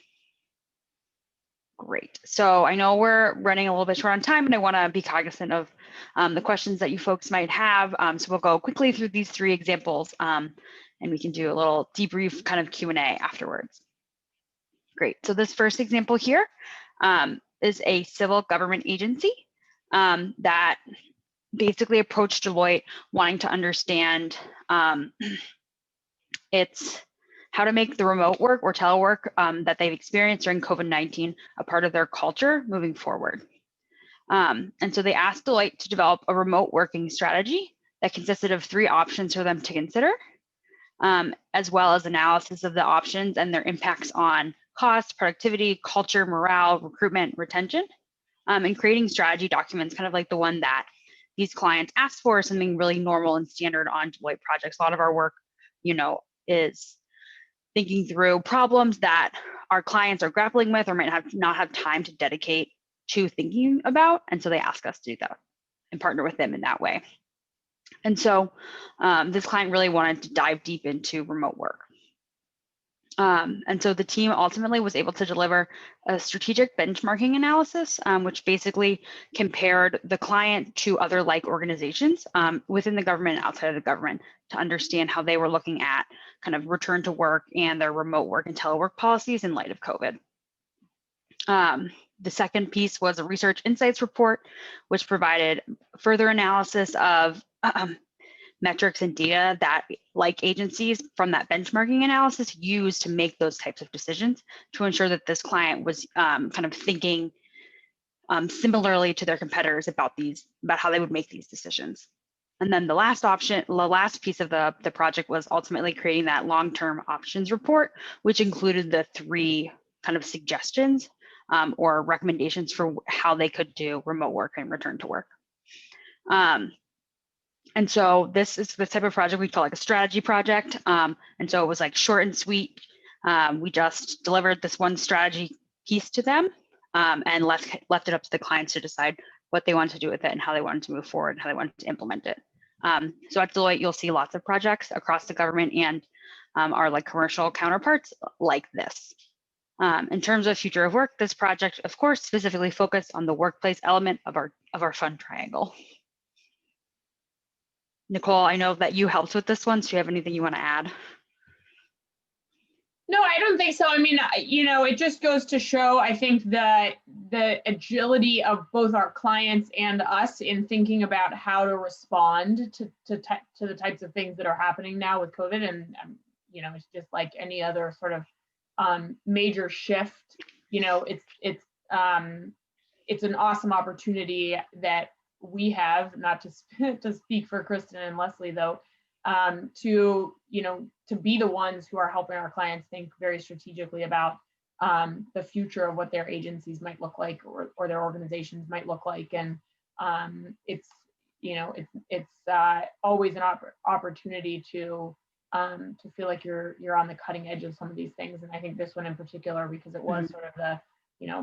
Great. So I know we're running a little bit short on time and I want to be cognizant of the questions that you folks might have. So we'll go quickly through these 3 examples and we can do a little debrief kind of Q&A afterwards. Great. So this first example here is a civil government agency that basically approached Deloitte wanting to understand it's how to make the remote work or telework that they've experienced during COVID-19 a part of their culture moving forward. And so they asked Deloitte to develop a remote working strategy that consisted of 3 options for them to consider, as well as analysis of the options and their impacts on cost, productivity, culture, morale, recruitment, retention, and creating strategy documents, kind of like the one that these clients asked for, something really normal and standard on Deloitte projects. A lot of our work, you know, is thinking through problems that our clients are grappling with or might not have time to dedicate to thinking about. And so they ask us to do that. and partner with them in that way. And so this client really wanted to dive deep into remote work. And so the team ultimately was able to deliver a strategic benchmarking analysis, which basically compared the client to other like organizations within the government and outside of the government to understand how they were looking at kind of return to work and their remote work and telework policies in light of COVID. The second piece was a research insights report, which provided further analysis of metrics and data that like agencies from that benchmarking analysis use to make those types of decisions to ensure that this client was kind of thinking similarly to their competitors about how they would make these decisions. And then the last piece of the project was ultimately creating that long-term options report, which included the 3 kind of suggestions or recommendations for how they could do remote work and return to work. And so this is the type of project we call like a strategy project. And so it was like short and sweet. We just delivered this one strategy piece to them and left it up to the clients to decide what they wanted to do with it and how they wanted to move forward and how they wanted to implement it. So at Deloitte, you'll see lots of projects across the government and our like commercial counterparts like this. In terms of future of work, this project, of course, specifically focused on the workplace element of our fun triangle. Nicole, I know that you helped with this one, so do you have anything you want to add? No, I don't think so. I mean, you know, it just goes to show, I think, that the agility of both our clients and us in thinking about how to respond to the types of things that are happening now with COVID. And, you know, it's just like any other sort of major shift. You know, it's an awesome opportunity that we have, not to speak for Kristen and Leslie though, to be the ones who are helping our clients think very strategically about the future of what their agencies might look like or their organizations might look like. And it's always an opportunity to feel like you're on the cutting edge of some of these things. And I think this one in particular, because it was sort of the,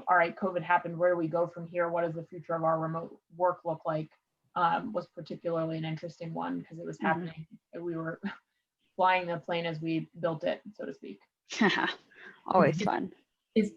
all right, COVID happened, where do we go from here? What does the future of our remote work look like? Was particularly an interesting one because it was happening. We were flying the plane as we built it, so to speak. Always fun. It's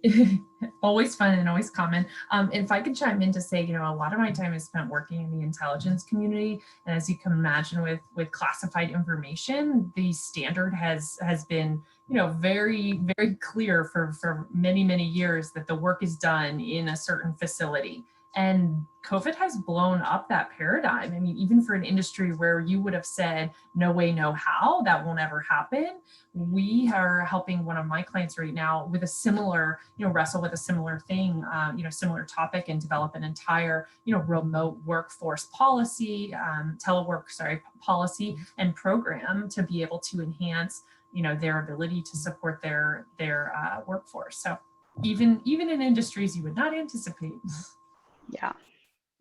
always fun and always common. If I could chime in to say, a lot of my time is spent working in the intelligence community. And as you can imagine with classified information, the standard has been, very, very clear for many, many years that the work is done in a certain facility. And COVID has blown up that paradigm. I mean, even for an industry where you would have said, no way, no how, that will never happen. We are helping one of my clients right now with a similar, wrestle with a similar thing, similar topic and develop an entire, remote workforce policy, policy and program to be able to enhance, their ability to support their workforce. So even in industries you would not anticipate. Yeah,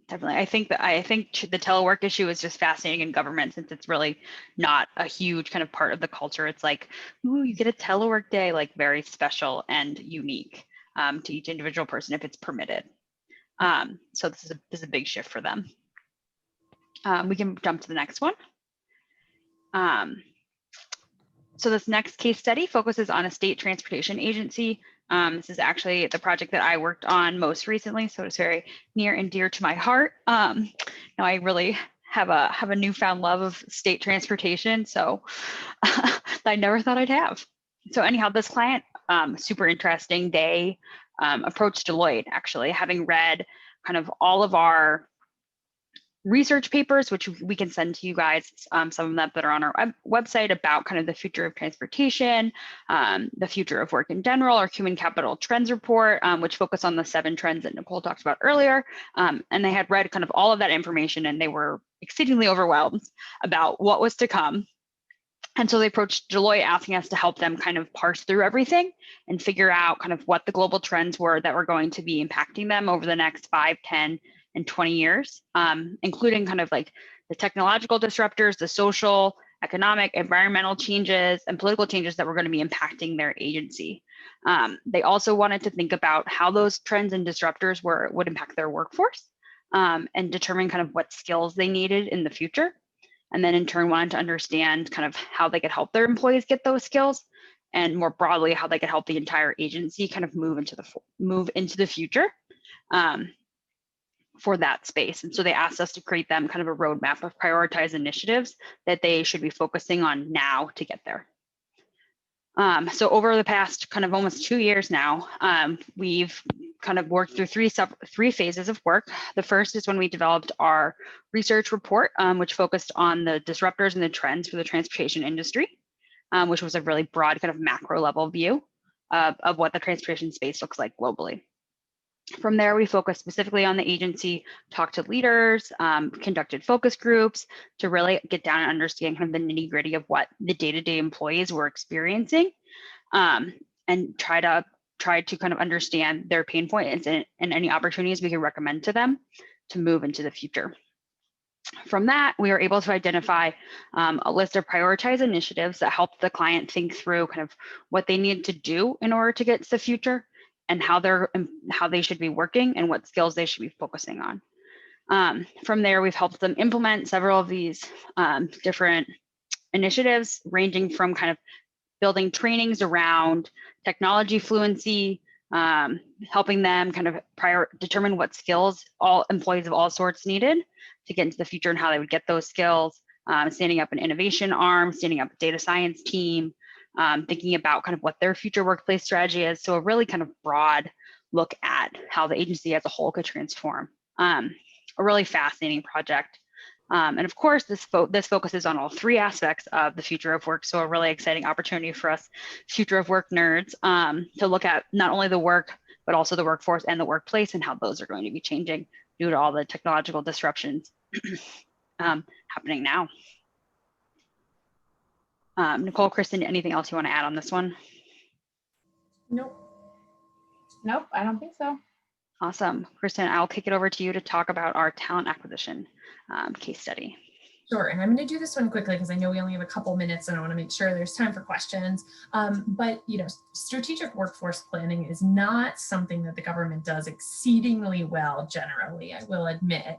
definitely. I think the telework issue is just fascinating in government since it's really not a huge kind of part of the culture. It's like, ooh, you get a telework day, like very special and unique to each individual person if it's permitted. So this is a big shift for them. We can jump to the next one. So this next case study focuses on a state transportation agency. This is actually the project that I worked on most recently, so it's very near and dear to my heart. Now I really have a newfound love of state transportation, so I never thought I'd have. So anyhow, this client, super interesting. They approached Deloitte, actually, having read kind of all of our research papers, which we can send to you guys, some of them that are on our website about kind of the future of transportation, the future of work in general, our human capital trends report, which focus on the 7 trends that Nicole talked about earlier. And they had read kind of all of that information and they were exceedingly overwhelmed about what was to come. And so they approached Deloitte asking us to help them kind of parse through everything and figure out kind of what the global trends were that were going to be impacting them over the next 5, 10, and 20 years, including kind of like the technological disruptors, the social, economic, environmental changes, and political changes that were going to be impacting their agency. They also wanted to think about how those trends and disruptors would impact their workforce, and determine kind of what skills they needed in the future. And then in turn wanted to understand kind of how they could help their employees get those skills, and more broadly, how they could help the entire agency kind of move into the future for that space. And so they asked us to create them kind of a roadmap of prioritized initiatives that they should be focusing on now to get there. So over the past kind of almost 2 years now, we've kind of worked through three phases of work. The first is when we developed our research report, which focused on the disruptors and the trends for the transportation industry, which was a really broad kind of macro level view of what the transportation space looks like globally. From there, we focused specifically on the agency, talked to leaders, conducted focus groups to really get down and understand kind of the nitty gritty of what the day-to-day employees were experiencing, and try to kind of understand their pain points and any opportunities we could recommend to them to move into the future. From that, we were able to identify a list of prioritized initiatives that helped the client think through kind of what they need to do in order to get to the future, and how they should be working and what skills they should be focusing on. From there, we've helped them implement several of these different initiatives, ranging from kind of building trainings around technology fluency, helping them kind of determine what skills all employees of all sorts needed to get into the future and how they would get those skills, standing up an innovation arm, standing up a data science team, thinking about kind of what their future workplace strategy is. So a really kind of broad look at how the agency as a whole could transform. A really fascinating project. And of course, this focuses on all three aspects of the future of work. So a really exciting opportunity for us future of work nerds to look at not only the work, but also the workforce and the workplace and how those are going to be changing due to all the technological disruptions happening now. Nicole, Kristen, anything else you want to add on this one? Nope. Nope, I don't think so. Awesome. Kristen, I'll kick it over to you to talk about our talent acquisition case study. Sure, and I'm going to do this one quickly because I know we only have a couple minutes and I want to make sure there's time for questions. But strategic workforce planning is not something that the government does exceedingly well generally, I will admit.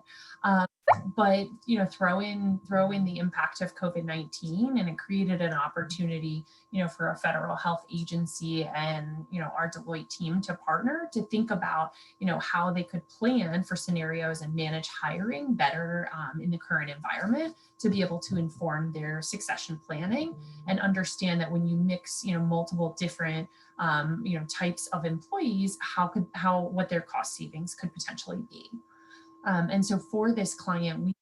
But throw in the impact of COVID-19, and it created an opportunity for a federal health agency and our Deloitte team to partner to think about how they could plan for scenarios and manage hiring better in the current environment, to be able to inform their succession planning and understand that when you mix multiple different types of employees, what their cost savings could potentially be. And so for this client, we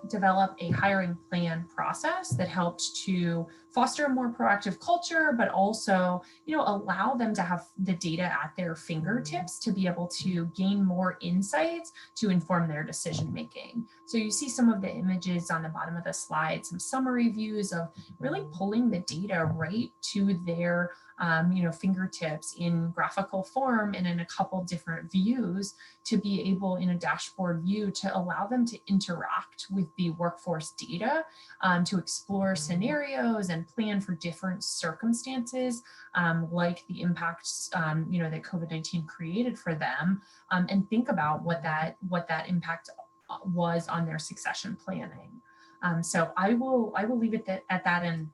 develop a hiring plan process that helped to foster a more proactive culture, but also, allow them to have the data at their fingertips to be able to gain more insights to inform their decision making. So you see some of the images on the bottom of the slide, some summary views of really pulling the data right to their fingertips in graphical form and in a couple different views, to be able in a dashboard view to allow them to interact with the workforce data, to explore scenarios and plan for different circumstances, like the impacts that COVID-19 created for them, and think about what that impact was on their succession planning. So I will leave it at that and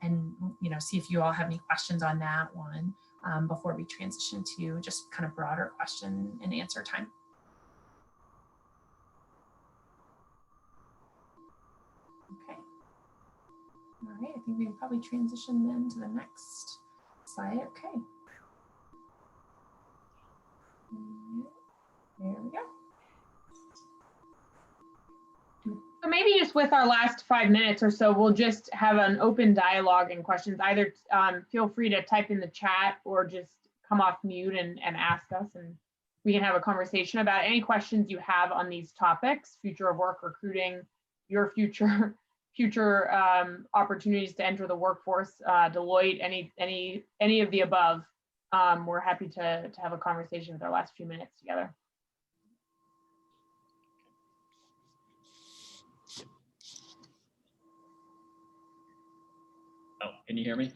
see if you all have any questions on that one before we transition to just kind of broader question and answer time. Okay. All right, I think we can probably transition then to the next slide. Okay. There we go. So maybe just with our last 5 minutes or so, we'll just have an open dialogue and questions. Either feel free to type in the chat or just come off mute and ask us, and we can have a conversation about any questions you have on these topics: future of work, recruiting, your future opportunities to enter the workforce, Deloitte, any of the above. We're happy to have a conversation with our last few minutes together. Oh, can you hear me?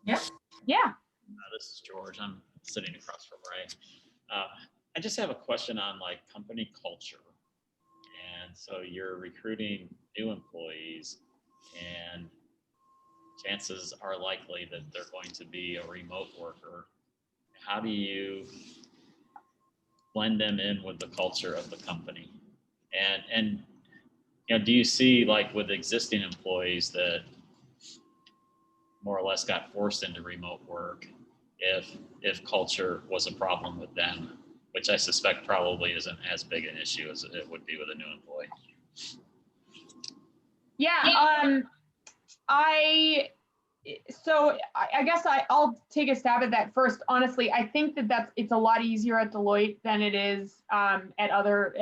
Yeah. Yeah. This is George. I'm sitting across from Ray. I just have a question on like company culture. And so you're recruiting new employees, and chances are likely that they're going to be a remote worker. How do you blend them in with the culture of the company? And you know, do you see like with existing employees that more or less got forced into remote work, if culture was a problem with them, which I suspect probably isn't as big an issue as it would be with a new employee? Yeah, I guess I'll take a stab at that first. Honestly, I think that it's a lot easier at Deloitte than it is at other,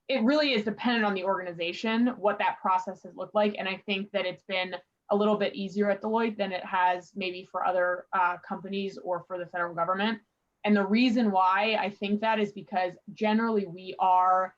it really is dependent on the organization, what that process has looked like. And I think that it's been a little bit easier at Deloitte than it has maybe for other companies or for the federal government. And the reason why I think that is because generally we are,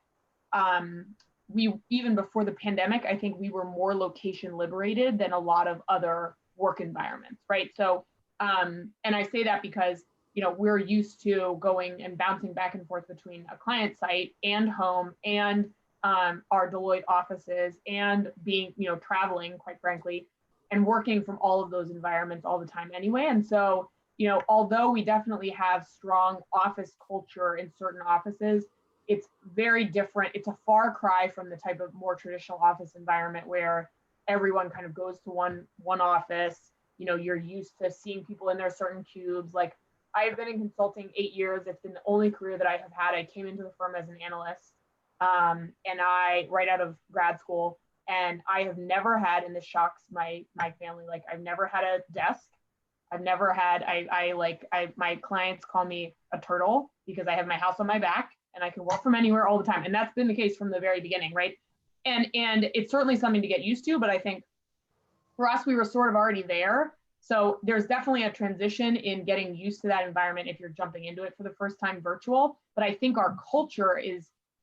even before the pandemic, I think we were more location liberated than a lot of other work environments, right? So, and I say that because, you know, we're used to going and bouncing back and forth between a client site and home and our Deloitte offices and being, you know, traveling, quite frankly, and working from all of those environments all the time anyway. And so, you know, although we definitely have strong office culture in certain offices, it's very different. It's a far cry from the type of more traditional office environment where everyone kind of goes to one office. You know, you're used to seeing people in their certain cubes. Like, I've been in consulting 8 years. It's been the only career that I have had. I came into the firm as an analyst, and I right out of grad school, and I have never had, and this shocks my family, like I've never had a desk. I've never had, my clients call me a turtle because I have my house on my back and I can work from anywhere all the time. And that's been the case from the very beginning, right? And it's certainly something to get used to, but I think for us, we were sort of already there. So there's definitely a transition in getting used to that environment if you're jumping into it for the first time virtual. But I think our culture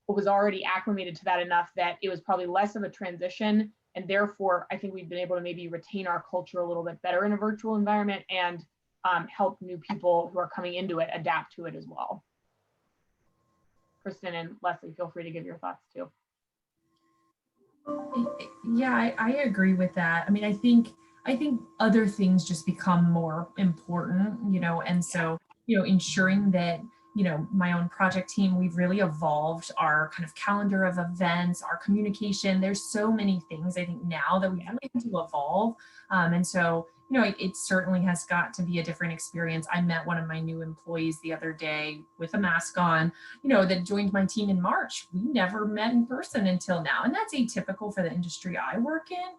was already acclimated to that enough that it was probably less of a transition. And therefore, I think we've been able to maybe retain our culture a little bit better in a virtual environment and help new people who are coming into it adapt to it as well. Kristen and Leslie, feel free to give your thoughts too. Yeah, I agree with that. I mean, I think other things just become more important, you know, and so, you know, ensuring that, you know, my own project team, we've really evolved our kind of calendar of events, our communication. There's so many things I think now that we've really had to evolve. And so, you know, it certainly has got to be a different experience. I met one of my new employees the other day with a mask on, you know, that joined my team in March. We never met in person until now. And that's atypical for the industry I work in.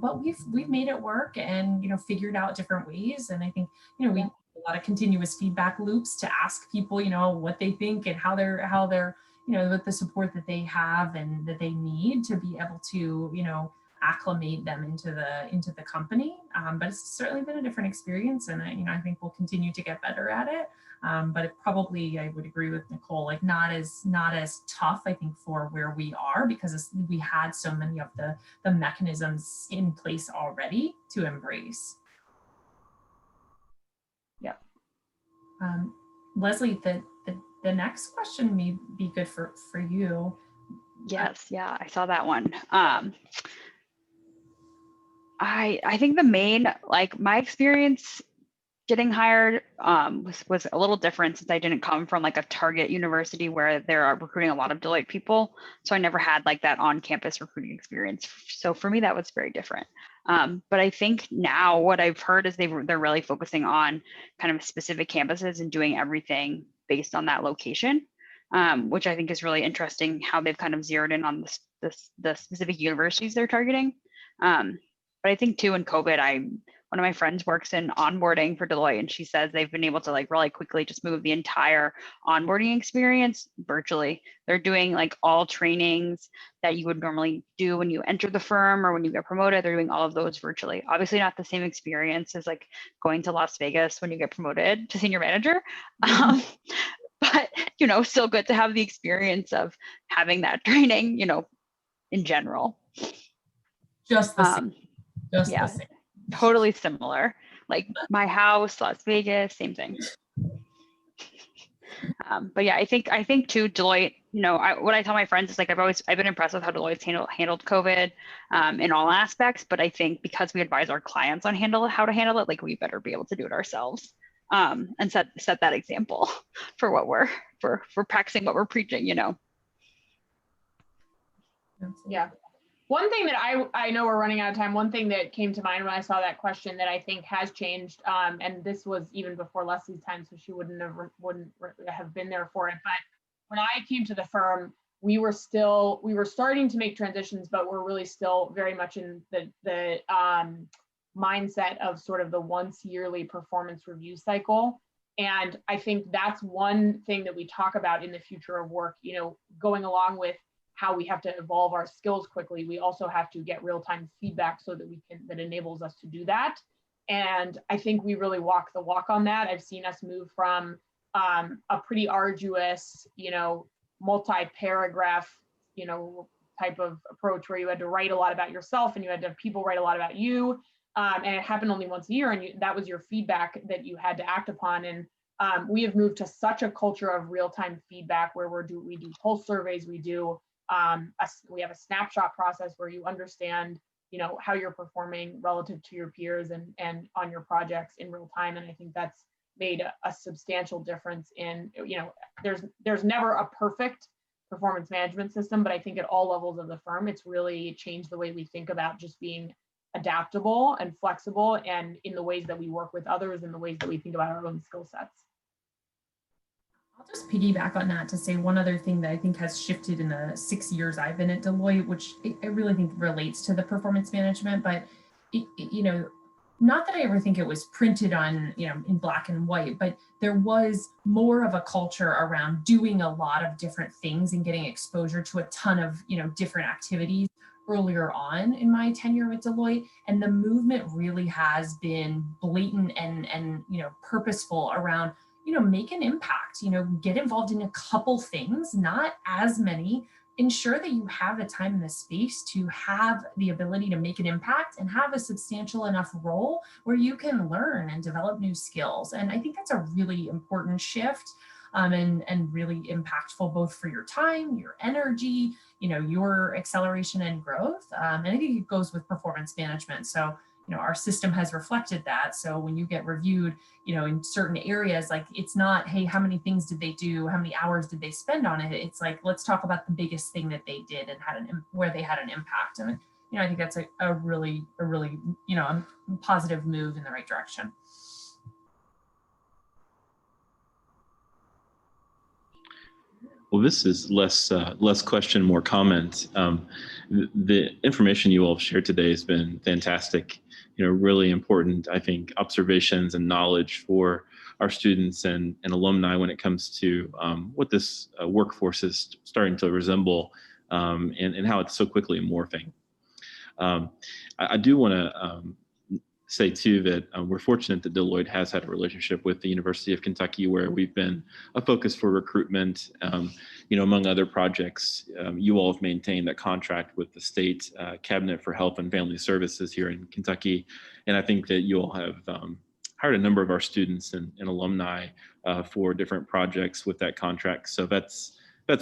But we've made it work and, you know, figured out different ways. And I think, you know, we a lot of continuous feedback loops to ask people, you know, what they think and how they're, you know, with the support that they have and that they need to be able to, you know, acclimate them into the company. But it's certainly been a different experience, and I think we'll continue to get better at it. But it probably, I would agree with Nicole, like not as tough, I think, for where we are, because we had so many of the mechanisms in place already to embrace. Yeah. Leslie, the next question may be good for you. Yes, yeah, I saw that one. I think the main, like my experience getting hired was a little different, since I didn't come from like a target university where they're recruiting a lot of Deloitte people. So I never had like that on-campus recruiting experience. So for me, that was very different. But I think now what I've heard is they're really focusing on kind of specific campuses and doing everything based on that location, which I think is really interesting, how they've kind of zeroed in on the specific universities they're targeting. But I think too, in COVID, one of my friends works in onboarding for Deloitte, and she says they've been able to like really quickly just move the entire onboarding experience virtually. They're doing like all trainings that you would normally do when you enter the firm or when you get promoted. They're doing all of those virtually. Obviously not the same experience as like going to Las Vegas when you get promoted to senior manager. But, you know, still good to have the experience of having that training, you know, in general. Just the same. Just the same. Totally similar. Like my house, Las Vegas, same thing. But yeah, I think too, Deloitte, what I tell my friends is like, I've been impressed with how Deloitte's handled COVID in all aspects, but I think because we advise our clients on how to handle it, like we better be able to do it ourselves, and set that example for what for practicing what we're preaching, Yeah. One thing that I know we're running out of time. One thing that came to mind when I saw that question that I think has changed, and this was even before Leslie's time, so she wouldn't have been there for it. But when I came to the firm, we were starting to make transitions, but we're really still very much in the mindset of sort of the once yearly performance review cycle. And I think that's one thing that we talk about in the future of work, going along with how we have to evolve our skills quickly. We also have to get real-time feedback so that that enables us to do that. And I think we really walk the walk on that. I've seen us move from a pretty arduous, multi-paragraph, type of approach where you had to write a lot about yourself and you had to have people write a lot about you. And it happened only once a year, and that was your feedback that you had to act upon. And we have moved to such a culture of real-time feedback where we do pulse surveys, we have a snapshot process where you understand, how you're performing relative to your peers and on your projects in real time. And I think that's made a substantial difference in, there's never a perfect performance management system, but I think at all levels of the firm, it's really changed the way we think about just being adaptable and flexible, and in the ways that we work with others and the ways that we think about our own skill sets. I'll just piggyback on that to say one other thing that I think has shifted in the 6 years I've been at Deloitte, which I really think relates to the performance management, but not that I ever think it was printed on, in black and white, but there was more of a culture around doing a lot of different things and getting exposure to a ton of, different activities earlier on in my tenure with Deloitte. And the movement really has been blatant and purposeful around, make an impact, get involved in a couple things, not as many. Ensure that you have the time and the space to have the ability to make an impact and have a substantial enough role where you can learn and develop new skills. And I think that's a really important shift, and really impactful both for your time, your energy, your acceleration and growth. And I think it goes with performance management. So our system has reflected that. So when you get reviewed, in certain areas, like it's not, hey, how many things did they do? How many hours did they spend on it? It's like, let's talk about the biggest thing that they did and where they had an impact. And I think that's a really positive move in the right direction. Well, this is less question, more comment. The information you all have shared today has been fantastic. Really important, I think, observations and knowledge for our students and alumni when it comes to what this workforce is starting to resemble, and how it's so quickly morphing. I do want to say too that we're fortunate that Deloitte has had a relationship with the University of Kentucky, where we've been a focus for recruitment. Among other projects, you all have maintained that contract with the state cabinet for health and family services here in Kentucky, and I think that you all have hired a number of our students and alumni for different projects with that contract. So that's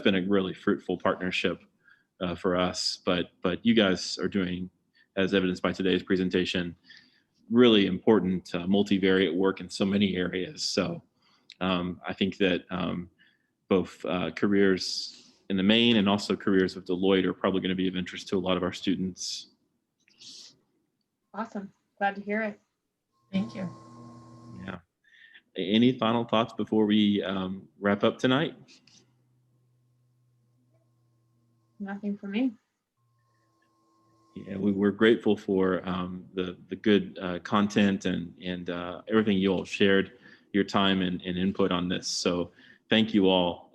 been a really fruitful partnership for us. But you guys are doing, as evidenced by today's presentation, really important multivariate work in so many areas. So I think that both careers in the main and also careers with Deloitte are probably going to be of interest to a lot of our students. Awesome. Glad to hear it. Thank you. Yeah. Any final thoughts before we wrap up tonight? Nothing for me. Yeah, we're grateful for the good content and everything you all shared, your time and input on this. So thank you all.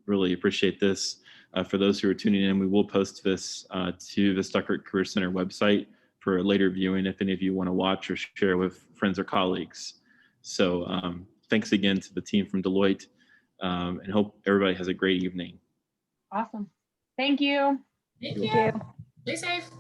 Really appreciate this. For those who are tuning in, we will post this to the Stuckert Career Center website for later viewing if any of you want to watch or share with friends or colleagues. So thanks again to the team from Deloitte, and hope everybody has a great evening. Awesome. Thank you. Thank you. Stay safe.